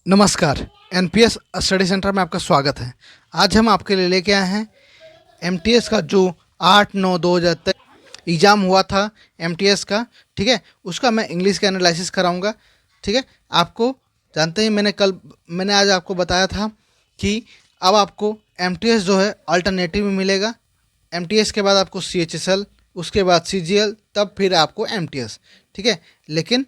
नमस्कार। NPS study centre में आपका स्वागत है। आज हम आपके लिए लेके आए हैं एमटीएस का जो 8-9-2023 एग्ज़ाम हुआ था एमटीएस का, ठीक है। उसका मैं इंग्लिश का एनालिसिस कराऊंगा, ठीक है। आपको जानते हैं मैंने आज आपको बताया था कि अब आपको एमटीएस जो है अल्टरनेटिव में मिलेगा। एमटीएस के बाद आपको सीएचएसएल, उसके बाद सीजीएल, तब फिर आपको एमटीएस, ठीक है। लेकिन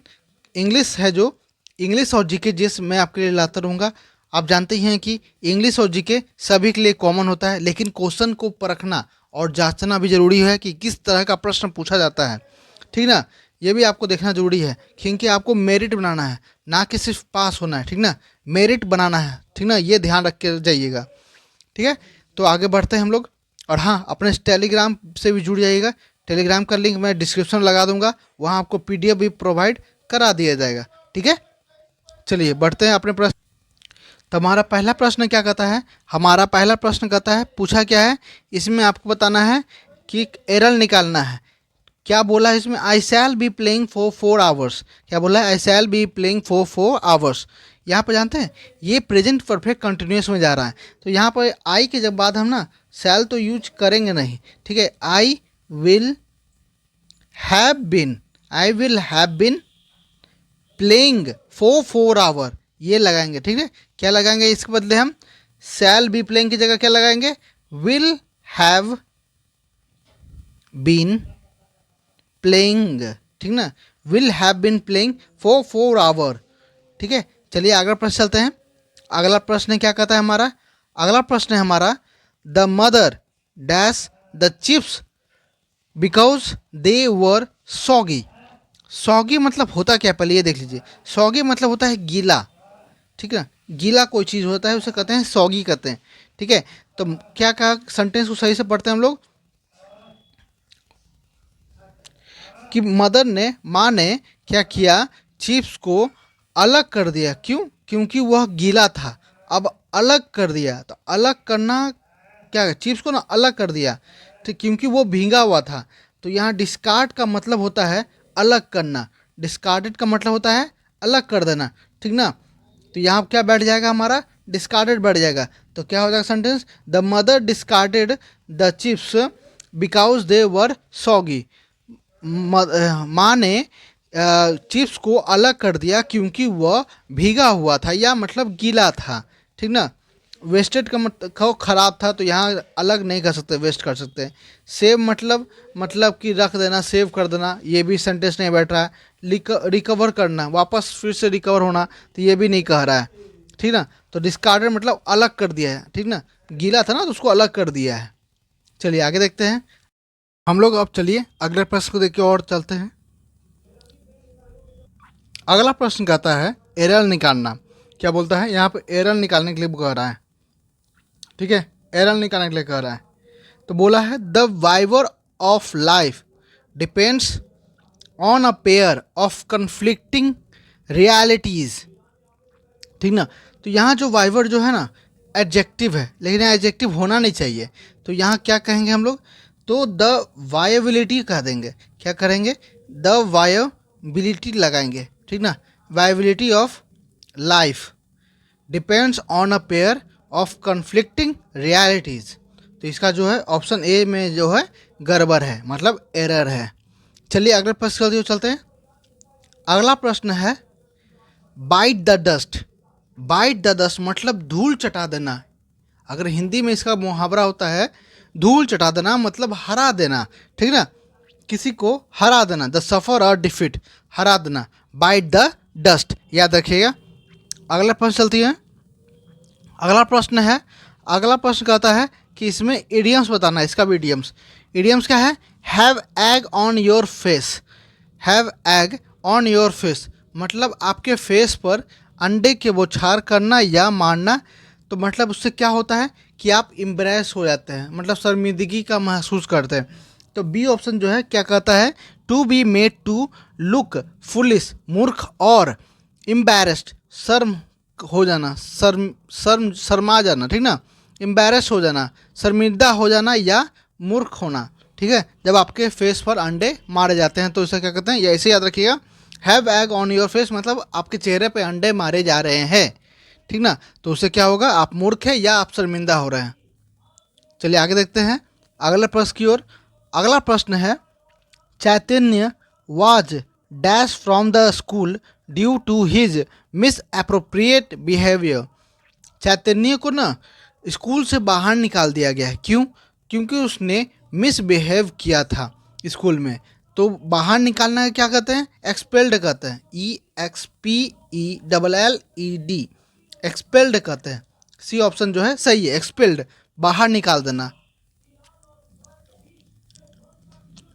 इंग्लिश है जो इंग्लिश और जीके जिस मैं आपके लिए लाता रहूँगा। आप जानते ही हैं कि इंग्लिश और जीके सभी के लिए कॉमन होता है, लेकिन क्वेश्चन को परखना और जांचना भी ज़रूरी है कि किस तरह का प्रश्न पूछा जाता है, ठीक ना। ये भी आपको देखना ज़रूरी है क्योंकि आपको मेरिट बनाना है, ना कि सिर्फ पास होना है, ठीक ना। मेरिट बनाना है, ठीक ना, ये ध्यान रख के जाइएगा, ठीक है। तो आगे बढ़ते हैं हम लोग। और हाँ, अपने टेलीग्राम से भी जुड़ जाइएगा। टेलीग्राम का लिंक मैं डिस्क्रिप्शन में लगा दूंगा, वहाँ आपको पीडीएफ भी प्रोवाइड करा दिया जाएगा, ठीक है। चलिए बढ़ते हैं अपने प्रश्न। तो हमारा पहला प्रश्न क्या कहता है? हमारा पहला प्रश्न कहता है, पूछा क्या है इसमें आपको बताना है कि एरर निकालना है। क्या बोला है इसमें? I shall be playing for 4 hours. क्या बोला है? I shall be playing for 4 hours. यहाँ पर जानते हैं ये प्रेजेंट परफेक्ट कंटिन्यूस में जा रहा है, तो यहाँ पर आई के जब बाद हम ना शैल तो यूज करेंगे नहीं, ठीक है। I will have been, I will have been playing for 4 hour, ये लगाएंगे, ठीक है। क्या लगाएंगे इसके बदले? हम शैल बी प्लेइंग की जगह क्या लगाएंगे? विल हैव बीन प्लेइंग, ठीक ना। Will have been playing for 4 hour, ठीक है। चलिए अगला प्रश्न चलते हैं। अगला प्रश्न क्या कहता है हमारा? अगला प्रश्न है हमारा, the mother dash the chips because they were soggy. Soggy मतलब होता क्या, पहले ये देख लीजिए। सॉगी मतलब होता है गीला, ठीक है। गीला कोई चीज़ होता है उसे कहते हैं सॉगी कहते हैं, ठीक है। तो क्या कहा, सेंटेंस को सही से पढ़ते हैं हम लोग कि मदर ने, माँ ने क्या किया? चिप्स को अलग कर दिया। क्यों? क्योंकि वह गीला था। अब अलग कर दिया, तो अलग करना क्या है? चिप्स को ना अलग कर दिया, तो क्योंकि वो भींगा हुआ था। तो यहाँ डिस्कार्ड का मतलब होता है अलग करना, डिस्कार्डेड का मतलब होता है अलग कर देना, ठीक ना। तो यहाँ क्या बैठ जाएगा हमारा? डिस्कार्डेड बैठ जाएगा। तो क्या हो जाएगा sentence? The mother discarded the chips because they were soggy. माँ ने चिप्स को अलग कर दिया क्योंकि वह भीगा हुआ था, या मतलब गीला था, ठीक ना। वेस्टेड का मतलब खराब था, तो यहाँ अलग नहीं कर सकते, वेस्ट कर सकते हैं। सेव मतलब कि रख देना, सेव कर देना, ये भी सेंटेंस नहीं बैठ रहा है। रिकवर करना, वापस फिर से रिकवर होना, तो ये भी नहीं कह रहा है, ठीक ना। तो डिस्कार्डेड मतलब अलग कर दिया है, ठीक ना। गीला था ना तो उसको अलग कर दिया है। चलिए आगे देखते हैं हम लोग। अब चलिए अगले प्रश्न को देख के और चलते हैं। अगला प्रश्न कहता है एरर निकालना। क्या बोलता है यहाँ पे? एरर निकालने के लिए कह रहा है, ठीक है। एरर निकालने के लिए कह रहा है। तो बोला है the Viber of life depends on a pair of conflicting realities, ठीक ना। तो यहाँ जो वाइवर जो है ना एडजेक्टिव है, लेकिन यहाँ एडजेक्टिव होना नहीं चाहिए। तो यहाँ क्या कहेंगे हम लोग? तो द वायबिलिटी कह देंगे। क्या करेंगे? द वायबिलिटी लगाएंगे, ठीक ना। Viability of life depends on a pair of conflicting realities. तो इसका जो है ऑप्शन ए में जो है गड़बड़ है, मतलब एरर है। चलिए अगले प्रश्न चलते हैं। अगला प्रश्न है bite the dust. Bite the dust मतलब धूल चटा देना। अगर हिंदी में इसका मुहावरा होता है धूल चटा देना, मतलब हरा देना, ठीक ना। किसी को हरा देना, द सफर और डिफीट, हरा देना। बाइट द डस्ट, याद रखिएगा। अगला प्रश्न चलती है। अगला प्रश्न कहता है कि इसमें इडियम्स बताना है। इसका भी इडियम्स क्या है? Have egg on your face. Have egg on your face मतलब आपके फेस पर अंडे के बौछार करना या मारना। तो मतलब उससे क्या होता है कि आप इम्ब्रेस हो जाते हैं, मतलब शर्मिंदगी का महसूस करते हैं। तो बी ऑप्शन जो है क्या कहता है? To be made to look foolish, मूर्ख और एम्बैरेस्ड, शर्म हो जाना, शर्मा जाना, ठीक ना। एम्बैरेस हो जाना, शर्मिंदा हो जाना या मूर्ख होना, ठीक है। जब आपके फेस पर अंडे मारे जाते हैं तो इसे क्या कहते हैं? ये ऐसे याद रखिएगा। Have egg on your face मतलब आपके चेहरे पे अंडे मारे जा रहे हैं, ठीक ना, तो उससे क्या होगा, आप मूर्ख है या आप शर्मिंदा हो रहे हैं। चलिए आगे देखते हैं अगले प्रश्न की ओर। अगला प्रश्न है, Chaitanya was dash from the school due to his mis appropriate behaviour. Chaitanya को ना स्कूल से बाहर निकाल दिया गया है, क्यों? क्योंकि उसने मिसबिहेव किया था स्कूल में। तो बाहर निकालना क्या कहते हैं, एक्सपेल्ड कहते हैं, EXPELLED, एक्सपेल्ड कहते हैं। सी ऑप्शन जो है सही है, एक्सपेल्ड, बाहर निकाल देना।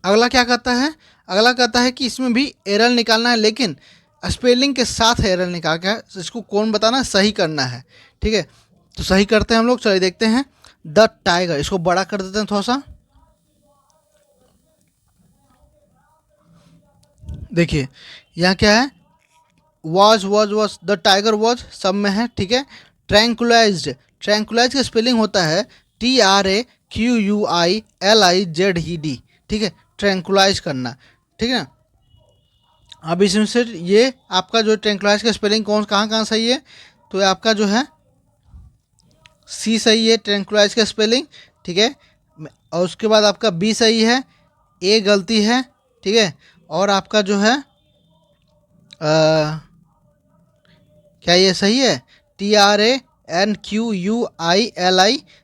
अगला क्या कहता है, अगला कहता है कि इसमें भी एरर निकालना है, लेकिन स्पेलिंग के साथ एरर निकाल के इसको कौन बताना, सही करना है। ठीक है, तो सही करते हैं हम लोग। चलिए देखते हैं, द टाइगर, इसको बड़ा कर देते हैं थोड़ा सा। देखिए यहाँ क्या है, वॉज द टाइगर वॉज सब में है। ठीक है, ट्रैंकुलाइज्ड, ट्रैंकुलाइज का स्पेलिंग होता है TRAQUILIZED। ठीक है, ट्रैंकुलाइज करना। ठीक है, अब इसमें से ये आपका जो ट्रैंकुलाइज का स्पेलिंग कौन कहाँ कहाँ सही है, तो आपका जो है सी सही है, ट्रैंकुलाइज का स्पेलिंग। ठीक है, और उसके बाद आपका बी सही है, ए गलती है। ठीक है, और आपका जो है क्या ये सही है, TRANQUILIZED,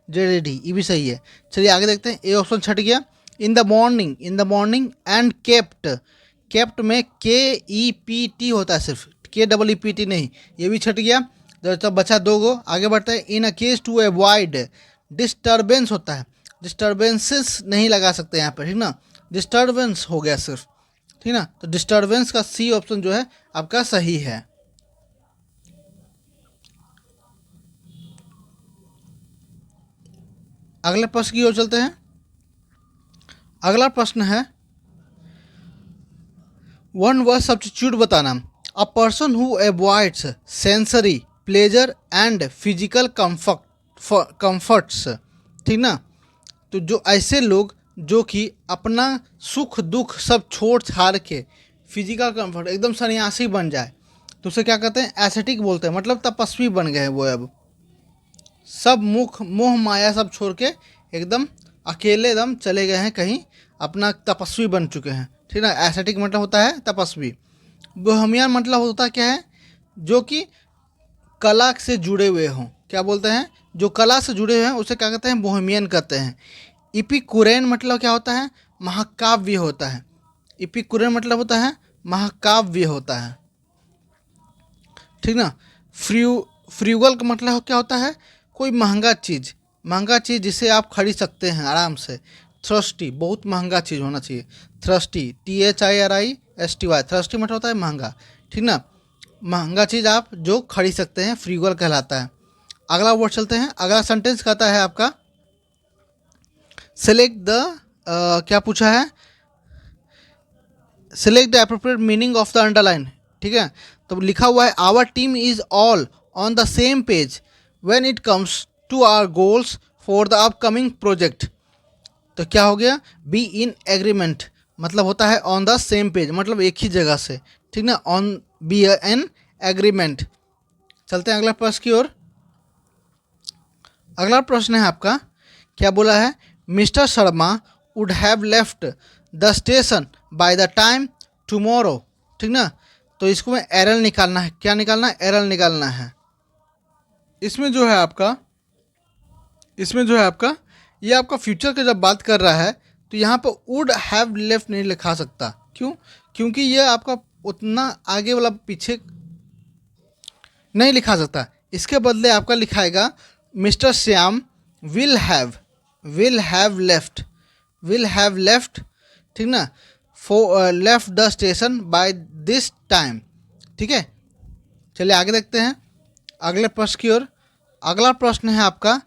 ये भी सही है। चलिए आगे देखते हैं, ए ऑप्शन छट गया। In the morning, in the morning and kept, kept में KEPT होता है, सिर्फ KEEPT नहीं, ये भी छट गया। तो बचा दो गो, आगे बढ़ते हैं। In a case to avoid disturbance होता है, डिस्टर्बेंसेस नहीं लगा सकते यहाँ पर, ठीक ना, डिस्टर्बेंस हो गया सिर्फ। ठीक ना, तो डिस्टर्बेंस का सी ऑप्शन जो है आपका सही है। अगले प्रश्न की ओर चलते हैं। अगला प्रश्न है, वन वर्ड सब्स्टिट्यूट बताना। A person who avoids sensory pleasure and physical comforts. ठीक ना, तो जो ऐसे लोग जो कि अपना सुख दुख सब छोड़ छाड़ के फिजिकल कंफर्ट एकदम सन्यासी बन जाए, तो उसे क्या कहते हैं, एस्थेटिक बोलते हैं। मतलब तपस्वी बन गए हैं वो, अब सब मुख मोह माया सब छोड़ के एकदम अकेले एकदम चले गए हैं कहीं, अपना तपस्वी बन चुके हैं। ठीक ना, एस्थेटिक मतलब होता है तपस्वी। बोहेमियन मतलब होता क्या है, जो कि कला से जुड़े हुए हों। क्या बोलते हैं, जो कला से जुड़े हुए हैं उसे क्या कहते हैं, बोहेमियन कहते हैं। इपिकुरेन मतलब क्या होता है, महाकाव्य होता है। इपिकुरेन मतलब होता है महाकाव्य होता है। ठीक ना, फ्रूगल का मतलब क्या होता है, कोई महंगा चीज़, महंगा चीज़ जिसे आप खरीद सकते हैं आराम से। थ्रस्टी, बहुत महंगा चीज़ होना चाहिए। थ्रस्टी, THIRISTY, थ्रस्टी मतलब होता है महंगा। ठीक ना, महंगा चीज़ आप जो खरीद सकते हैं, फ्रूगल कहलाता है। अगला वर्ड चलते हैं। अगला सेंटेंस कहता है आपका, सेलेक्ट द क्या पूछा है, select the appropriate meaning of the underline. ठीक है, तो लिखा हुआ है, our team is all on the same page when it comes to our goals for the upcoming project. तो क्या हो गया, बी इन एग्रीमेंट, मतलब होता है ऑन द सेम पेज, मतलब एक ही जगह से। ठीक ना, ऑन बी एन एग्रीमेंट। चलते हैं अगला प्रश्न की ओर। अगला प्रश्न है आपका, क्या बोला है, mister Sharma would have left the station by the time tomorrow. ठीक ना, तो इसको में एरर निकालना है। क्या निकालना है, एरर निकालना है। इसमें जो है आपका, इसमें जो है आपका, ये आपका फ्यूचर का जब बात कर रहा है, तो यहाँ पर वुड हैव लेफ्ट नहीं लिखा सकता। क्यों? क्योंकि ये आपका उतना आगे वाला पीछे नहीं लिखा सकता। इसके बदले आपका लिखाएगा, mister Shyam will have left, will have left. ठीक ना, left the station by this time. ठीक है, चलिए आगे देखते हैं अगले प्रश्न की ओर। अगला प्रश्न है आपका,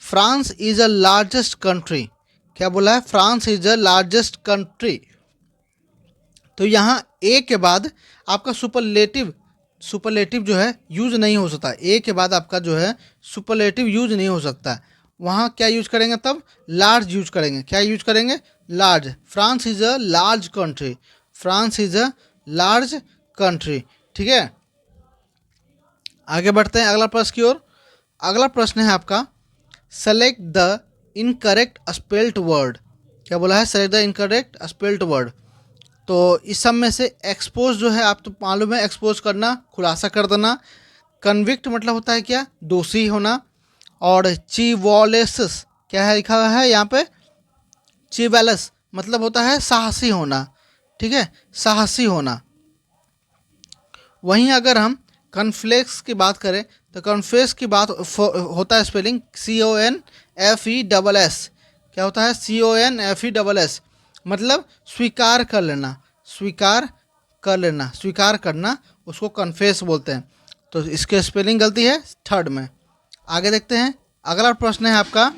France is a largest country. क्या बोला है, France is a largest country. तो यहाँ ए के बाद आपका सुपरलेटिव, सुपरलेटिव जो है यूज नहीं हो सकता। ए के बाद आपका जो है सुपरलेटिव यूज नहीं हो सकता। वहाँ क्या यूज करेंगे, तब लार्ज यूज करेंगे। क्या यूज करेंगे, large. France is a large country, France is a large country. ठीक है, आगे बढ़ते हैं अगला प्रश्न की ओर। अगला प्रश्न है आपका, select the incorrect spelled word. क्या बोला है? Select the incorrect spelled word. तो इस सब में से एक्सपोज जो है, आप तो मालूम है, एक्सपोज करना, खुलासा कर देना। कन्विक्ट मतलब होता है क्या? दोषी होना। और चिवॉलेसस, क्या है लिखा हुआ है यहाँ पे? चिवैलस मतलब होता है साहसी होना। ठीक है, साहसी होना। वहीं अगर हम कन्फ्लेक्स की बात करें तो कन्फ्लेक्स की बात होता है स्पेलिंग CONFESS। क्या होता है? CONFESS मतलब स्वीकार कर लेना, स्वीकार कर लेना, स्वीकार करना, उसको कन्फेस बोलते हैं। तो इसके स्पेलिंग गलती है थर्ड में। आगे देखते हैं। अगला प्रश्न है आपका,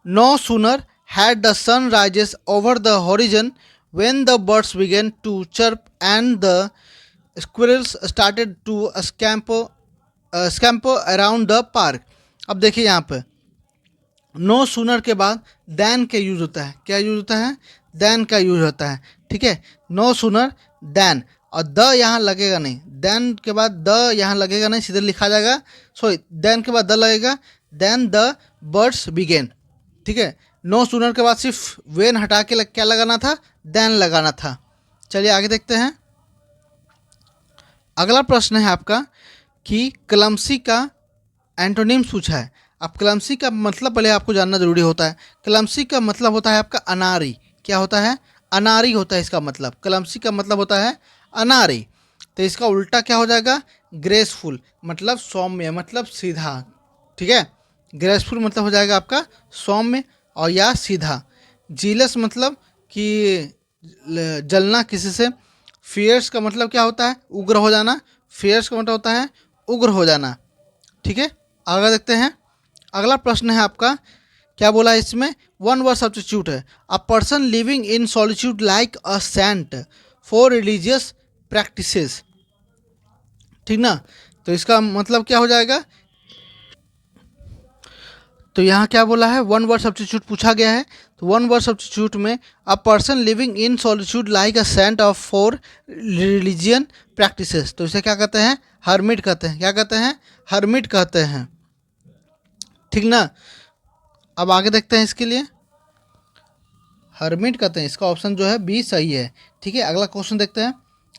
no sooner had the sun rises over the horizon when the birds begin to chirp and the squirrels started to scamper around the park। अब देखिए यहाँ पे नो सूनर के बाद देन का यूज होता है। क्या यूज होता है? देन का यूज होता है। ठीक है, नो सूनर देन, और द यहाँ लगेगा नहीं। देन के बाद द यहाँ लगेगा नहीं, सीधे लिखा जाएगा, सॉरी, देन के बाद द लगेगा, देन द बर्ड्स बिगेन। ठीक है, नो सूनर के बाद सिर्फ वेन हटा के क्या लगाना था? देन लगाना था। चलिए आगे देखते हैं। अगला प्रश्न है आपका कि क्लमसी का एंटोनिम्स पूछा है। अब क्लमसी का मतलब पहले आपको जानना जरूरी होता है। क्लमसी का मतलब होता है आपका अनारी। क्या होता है? अनारी होता है इसका मतलब। क्लमसी का मतलब होता है अनारी। तो इसका उल्टा क्या हो जाएगा? ग्रेसफुल मतलब सौम्य, मतलब सीधा। ठीक है, ग्रेसफुल मतलब हो जाएगा आपका सौम्य और या सीधा। जीलस मतलब कि जलना किसी से। फियर्स का मतलब क्या होता है? उग्र हो जाना। फियर्स का मतलब होता है उग्र हो जाना। ठीक है, आगे देखते हैं। अगला प्रश्न है आपका, क्या बोला है इसमें? वन वर्ड सब्स्टिट्यूट है। अ person living in solitude like a sent for religious practices. ठीक ना, तो इसका मतलब क्या हो जाएगा? तो यहाँ क्या बोला है? वन वर्ड सब्स्टिट्यूट पूछा गया है। तो वन वर्ड सब्स्टिट्यूट में a person living in solitude like a saint of for religion practices. तो इसे क्या कहते हैं? हर्मिट कहते हैं। क्या कहते हैं? हर्मिट कहते हैं। ठीक ना, अब आगे देखते हैं इसके लिए। हर्मिट कहते हैं, इसका ऑप्शन जो है बी सही है। ठीक है, अगला क्वेश्चन देखते हैं।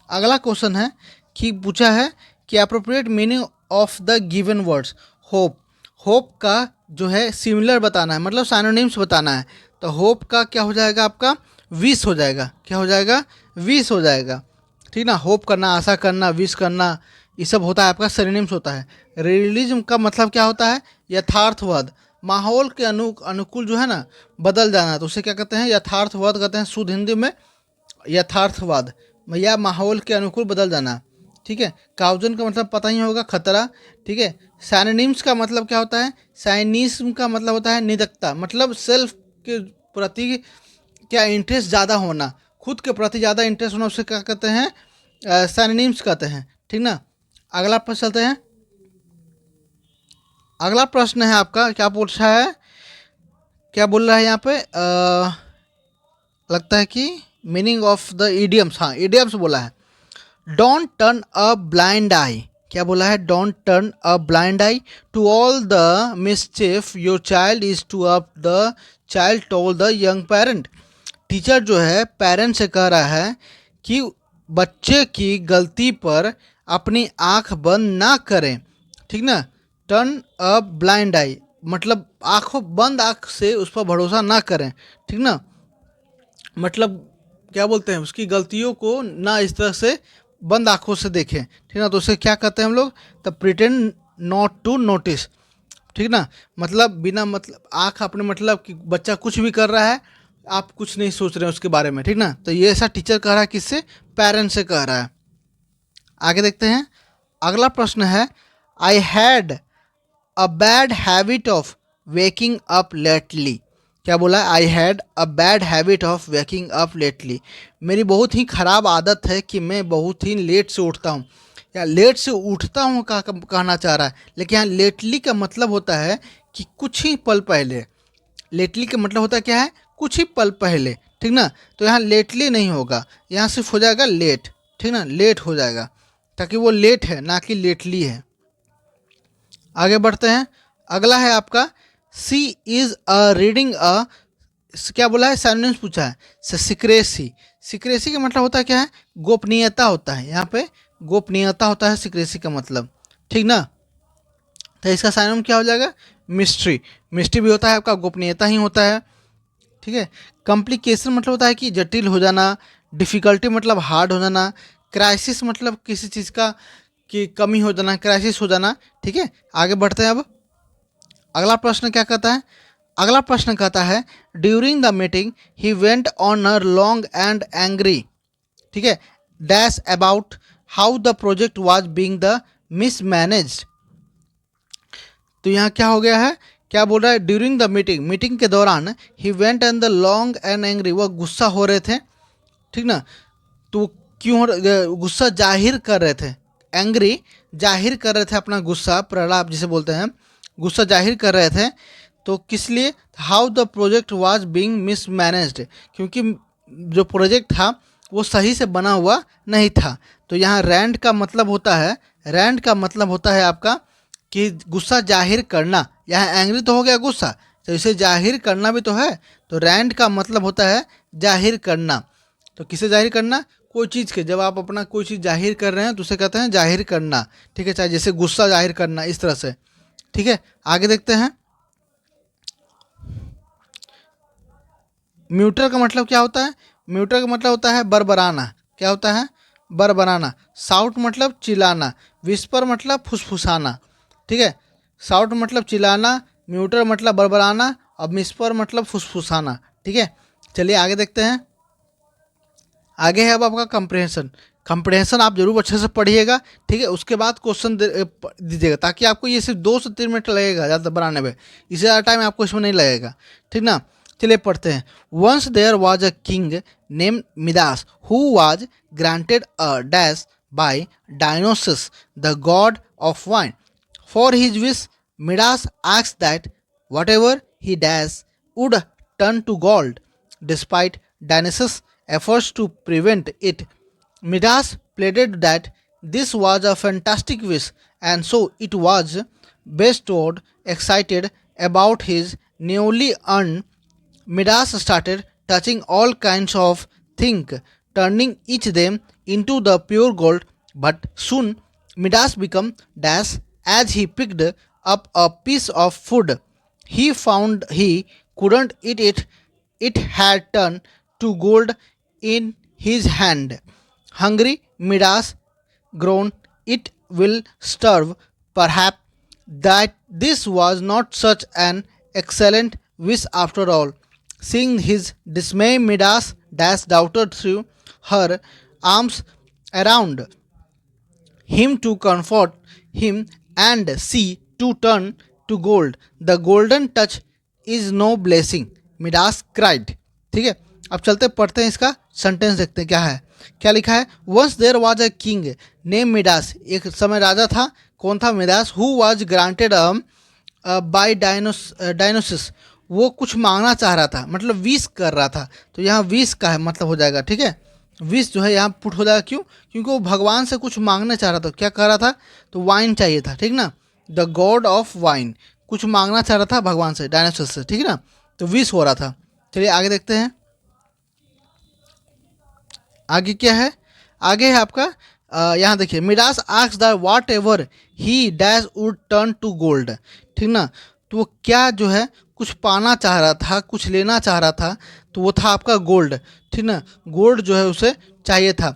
अगला क्वेश्चन है कि पूछा है कि appropriate meaning of the given words. Hope, hope का जो है सिमिलर बताना है, मतलब साइनोनिम्स बताना है। तो होप का क्या हो जाएगा आपका? विश हो जाएगा। क्या हो जाएगा? विश हो जाएगा। ठीक ना, होप करना, आशा करना, विश करना, ये सब होता है आपका सिनोनिम्स होता है। रियलिज्म का मतलब क्या होता है? यथार्थवाद, माहौल के अनुकूल जो है ना बदल जाना, तो उसे क्या कहते हैं? यथार्थवाद कहते हैं। शुद्ध हिंदी में यथार्थवाद या माहौल के अनुकूल बदल जाना। ठीक है, काउजन का मतलब पता ही होगा, खतरा। ठीक है, साइनोनिम्स का मतलब क्या होता है? साइनिज्म का मतलब होता है निदकता, मतलब सेल्फ के प्रति क्या इंटरेस्ट ज़्यादा होना, खुद के प्रति ज़्यादा इंटरेस्ट होना, उसे क्या कहते हैं? साइनोनिम्स कहते हैं। ठीक ना, अगला प्रश्न चलते हैं। अगला प्रश्न है आपका, क्या पूछा है? क्या बोल रहा है यहाँ पे? लगता है कि मीनिंग ऑफ द इडियम्स। हाँ, इडियम्स बोला है। Don't turn a blind eye. क्या बोला है? Don't turn a blind eye to all the mischief your child is to up the child told the young parent. Teacher जो है parent से कह रहा है कि बच्चे की गलती पर अपनी आंख बंद ना करें। ठीक ना, टर्न अ ब्लाइंड आई मतलब आंखों बंद आंख से उस पर भरोसा ना करें। ठीक ना, मतलब क्या बोलते हैं? उसकी गलतियों को ना इस तरह से बंद आंखों से देखें। ठीक ना, तो उसे क्या कहते हैं हम लोग? The pretend not to notice. ठीक ना, मतलब बिना मतलब आंख अपने मतलब कि बच्चा कुछ भी कर रहा है, आप कुछ नहीं सोच रहे हैं उसके बारे में। ठीक ना, तो ये ऐसा टीचर कह रहा है, किससे? पेरेंट्स से कह रहा है। आगे देखते हैं। अगला प्रश्न है, I had a bad habit of waking up lately. क्या बोला? I had a bad habit of waking up lately. मेरी बहुत ही ख़राब आदत है कि मैं बहुत ही लेट से उठता हूँ, या लेट से उठता हूँ कहना चाह रहा है। लेकिन यहाँ लेटली का मतलब होता है कि कुछ ही पल पहले। लेटली का मतलब होता है क्या है? कुछ ही पल पहले। ठीक ना, तो यहाँ लेटली नहीं होगा, यहाँ सिर्फ हो जाएगा लेट। ठीक ना, लेट हो जाएगा, ताकि वो लेट है ना कि लेटली है। आगे बढ़ते हैं। अगला है आपका सी इज अ रीडिंग अ, क्या बोला है, साइनोनिम्स पूछा है। सिक्रेसी, सिक्रेसी का मतलब होता है क्या है, गोपनीयता होता है। यहाँ पे गोपनीयता होता है सिक्रेसी का मतलब, ठीक ना। तो इसका साइनोनिम क्या हो जाएगा, मिस्ट्री। मिस्ट्री भी होता है आपका, गोपनीयता ही होता है, ठीक है। कॉम्प्लिकेशन मतलब होता है कि जटिल हो जाना, डिफ़िकल्टी मतलब हार्ड हो जाना, क्राइसिस मतलब किसी चीज़ का की कमी हो जाना, क्राइसिस हो जाना, ठीक है। आगे बढ़ते हैं अब। अगला प्रश्न क्या कहता है, अगला प्रश्न कहता है during the meeting he went on a long and angry, ठीक है, dash about how the project was being the mismanaged. तो यहाँ क्या हो गया है, क्या बोल रहा है, ड्यूरिंग द मीटिंग, मीटिंग के दौरान he went and the long and angry, वह गुस्सा हो रहे थे, ठीक ना। तो क्यों गुस्सा जाहिर कर रहे थे, एंग्री जाहिर कर रहे थे अपना गुस्सा, प्रलाप जिसे बोलते हैं, गुस्सा जाहिर कर रहे थे। तो किस लिए, how the project was being mismanaged, क्योंकि जो प्रोजेक्ट था वो सही से बना हुआ नहीं था। तो यहाँ रैंड का मतलब होता है, रैंड का मतलब होता है आपका कि गुस्सा जाहिर करना। यहाँ एंग्री तो हो गया गुस्सा, तो इसे जाहिर करना भी तो है। तो रैंड का मतलब होता है जाहिर करना। तो किसे जाहिर करना, कोई चीज़ के, जब आप अपना कोई चीज़ जाहिर कर रहे हैं तो उसे कहते हैं जाहिर करना, ठीक है। चाहे जैसे गुस्सा जाहिर करना, इस तरह से, ठीक है। आगे देखते हैं। म्यूटर का मतलब क्या होता है, म्यूटर का मतलब होता है बरबराना। क्या होता है, बरबराना। साउट मतलब चिल्लाना, विस्पर मतलब फुसफुसाना, ठीक है। साउट मतलब चिल्लाना, म्यूटर मतलब बरबराना, और मिस्पर मतलब फुसफुसाना, ठीक है। चलिए आगे देखते हैं। आगे है अब आपका कंप्रहेंशन। कंप्रहेंशन आप जरूर अच्छे से पढ़िएगा, ठीक है। उसके बाद क्वेश्चन दीजिएगा, ताकि आपको ये सिर्फ 2 से 3 मिनट लगेगा ज़्यादा बनाने में, इससे ज़्यादा टाइम आपको इसमें नहीं लगेगा, ठीक ना। चलिए पढ़ते हैं। Once there was a king name Midas who was granted a dash by Dionysus the god of wine. For his wish Midas asked that whatever he does would turn to gold. Despite Dionysus' efforts to prevent it, Midas pleaded that this was a fantastic wish, and so it was bestowed. Excited about his newly earned, Midas started touching all kinds of things, turning each them into the pure gold. But soon Midas became dash as he picked up a piece of food. He found he couldn't eat it. It had turned to gold in his hand. Hungry Midas groaned, "It will starve." Perhaps that this was not such an excellent wish after all. Seeing his dismay, Midas dashed doubted through her arms around him to comfort him and see to turn to gold. The golden touch is no blessing, Midas cried, ठीक है। अब चलते पढ़ते हैं, इसका sentence देखते हैं क्या है। क्या लिखा है, once there was a king name Midas, एक समय राजा था, कौन था, Midas, who was granted by Dionysus, वो कुछ मांगना चाह रहा था, मतलब विश कर रहा था। तो यहाँ विश का है मतलब हो जाएगा, ठीक है। विश जो है यहाँ पुट हो जाएगा, क्यों, क्योंकि वो भगवान से कुछ मांगना चाह रहा था। क्या कह रहा था, तो वाइन चाहिए था, ठीक ना। द गॉड ऑफ वाइन, कुछ मांगना चाह रहा था भगवान से, डायनासोर से, ठीक है ना। तो विश हो रहा था। चलिए आगे देखते हैं। आगे क्या है, आगे है आपका यहाँ देखिए, Midas asked the whatever he dash would turn to gold, ठीक ना। तो वो क्या जो है कुछ पाना चाह रहा था, कुछ लेना चाह रहा था, तो वो था आपका गोल्ड, ठीक ना। गोल्ड जो है उसे चाहिए था।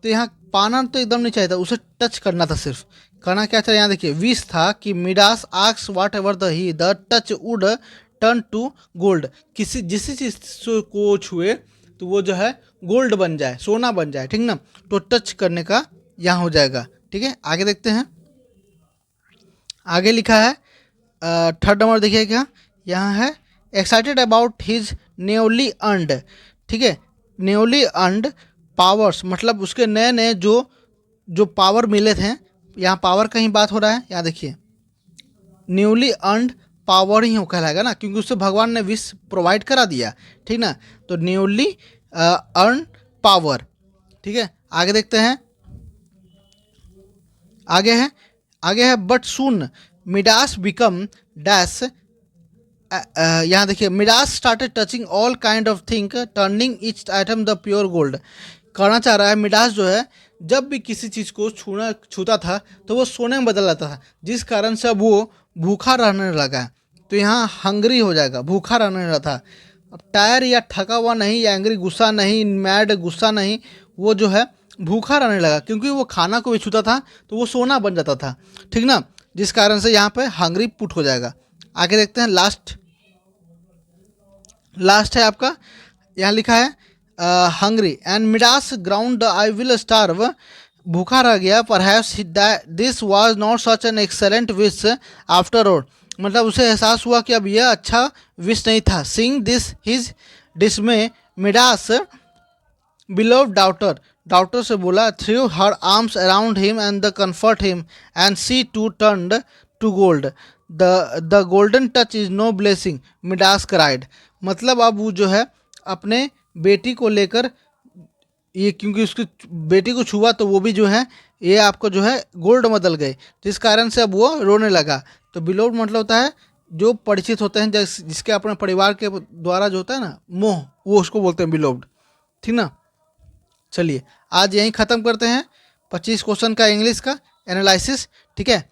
तो यहाँ पाना तो एकदम नहीं चाहिए था, उसे टच करना था सिर्फ। करना क्या था, यहाँ देखिए विश था कि Midas asked whatever the touch would turn to gold, किसी जिस चीज़ को छुए तो वो जो है गोल्ड बन जाए, सोना बन जाए, ठीक ना। तो टच करने का यहाँ हो जाएगा, ठीक है। आगे देखते हैं। आगे लिखा है थर्ड नंबर देखिए क्या यहाँ है, excited about his newly earned, ठीक है। न्यूली अर्नड पावर्स मतलब उसके नए नए जो जो पावर मिले थे। यहाँ पावर का ही बात हो रहा है, यहाँ देखिए न्यूली अर्नड पावर ही हो कहलाएगा ना, क्योंकि उससे भगवान ने विश प्रोवाइड करा दिया, ठीक ना। तो न्यूली अर्न पावर, ठीक है। आगे देखते हैं। आगे है, आगे है but soon Midas become dash, यहाँ देखिए, Midas started touching all kind of thing turning each item the pure gold. कहना चाह रहा है मिडास जो है जब भी किसी चीज़ को छूता था तो वो सोने में बदल जाता था, जिस कारण से अब वो भूखा रहने लगा। तो यहाँ हंग्री हो जाएगा, भूखा रहने लगा था। अब टायर या थका हुआ नहीं, या एंग्री गुस्सा नहीं, मैड गुस्सा नहीं, वो जो है भूखा रहने लगा, क्योंकि वो खाना को भी छूता था तो वो सोना बन जाता था, ठीक ना, जिस कारण से यहाँ पे हंग्री पुट हो जाएगा। आगे देखते हैं, लास्ट है आपका, यहाँ लिखा है hungry and Midas ground I will starve, भूखा रह गया। Perhaps this was not such an excellent wish after all, मतलब उसे एहसास हुआ कि अब यह अच्छा विश नहीं था। Seeing this his dismay Midas beloved daughter से बोला, through her arms around him and the comfort him and she too turned to gold, the golden touch is no blessing, Midas cried. मतलब अब वो जो है अपने बेटी को लेकर, ये क्योंकि उसकी बेटी को छुआ तो वो भी जो है ये आपको जो है गोल्ड बदल गए, जिस कारण से अब वो रोने लगा। तो बिलोव्ड मतलब होता है जो परिचित होते हैं, जिसके अपने परिवार के द्वारा जो होता है ना मोह, वो उसको बोलते हैं बिलोव्ड, ठीक ना। चलिए आज यहीं ख़त्म करते हैं 25 क्वेश्चन का इंग्लिश का एनालिसिस, ठीक है।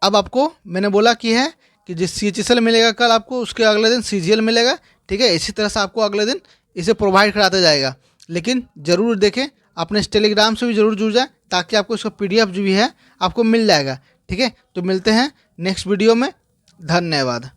अब आपको मैंने बोला कि है कि जिस CHSL मिलेगा कल आपको, उसके अगले दिन CGL मिलेगा, ठीक है। इसी तरह से आपको अगले दिन इसे प्रोवाइड कराते जाएगा, लेकिन ज़रूर देखें, अपने इस टेलीग्राम से भी ज़रूर जुड़ जाए, ताकि आपको इसका PDF जो भी है आपको मिल जाएगा, ठीक है। तो मिलते हैं नेक्स्ट वीडियो में, धन्यवाद।